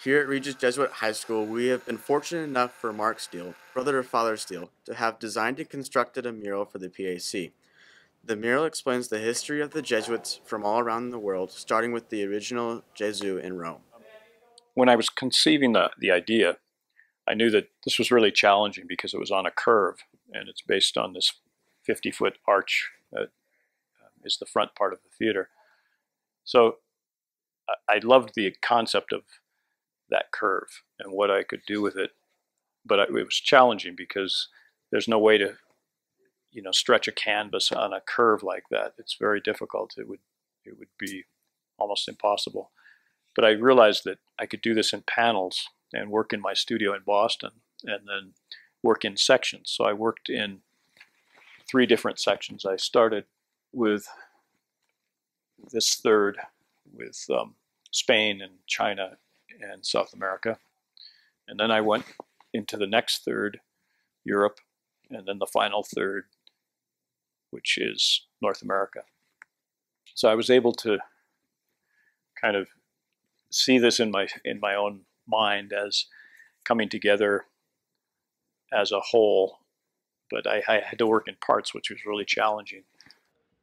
Here at Regis Jesuit High School, we have been fortunate enough for Mark Steele, brother of Father Steele, to have designed and constructed a mural for the PAC. The mural explains the history of the Jesuits from all around the world, starting with the original Jesu in Rome. When I was conceiving the idea, I knew that this was really challenging because it was on a curve and it's based on this 50-foot arch that is the front part of the theater. So I loved the concept of that curve and what I could do with it, but it was challenging because there's no way to, stretch a canvas on a curve like that. It's very difficult. It would be almost impossible. But I realized that I could do this in panels and work in my studio in Boston and then work in sections. So I worked in 3 different sections. I started with this third with Spain and China and South America. And then I went into the next third, Europe, and then the final third, which is North America. So I was able to kind of see this in my own mind as coming together as a whole, but I had to work in parts, which was really challenging.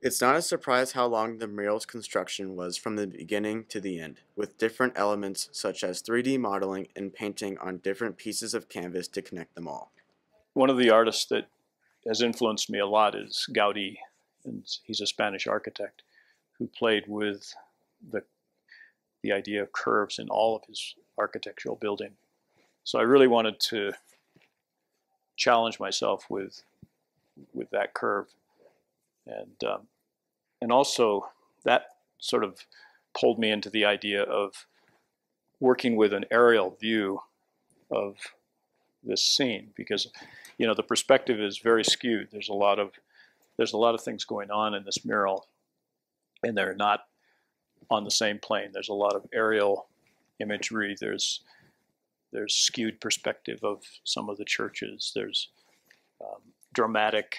It's not a surprise how long the mural's construction was from the beginning to the end, with different elements such as 3D modeling and painting on different pieces of canvas to connect them all. One of the artists that has influenced me a lot is Gaudi, and he's a Spanish architect who played with the idea of curves in all of his architectural building. So I really wanted to challenge myself with that curve, and also that sort of pulled me into the idea of working with an aerial view of this scene, because the perspective is very skewed. There's a lot of things going on in this mural, and they're not on the same plane. There's a lot of aerial imagery. There's skewed perspective of some of the churches. There's dramatic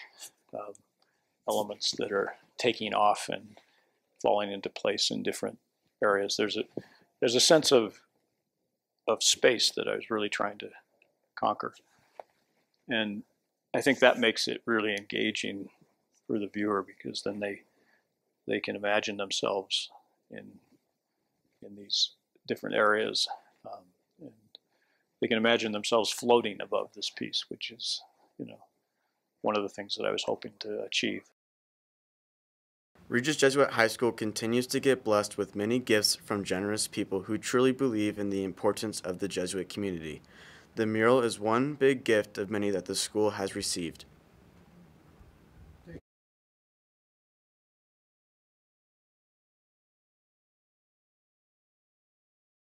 elements that are taking off and falling into place in different areas. There's a sense of space that I was really trying to conquer, and I think that makes it really engaging for the viewer, because then they can imagine themselves in these different areas, and they can imagine themselves floating above this piece, which is one of the things that I was hoping to achieve. Regis Jesuit High School continues to get blessed with many gifts from generous people who truly believe in the importance of the Jesuit community. The mural is one big gift of many that the school has received.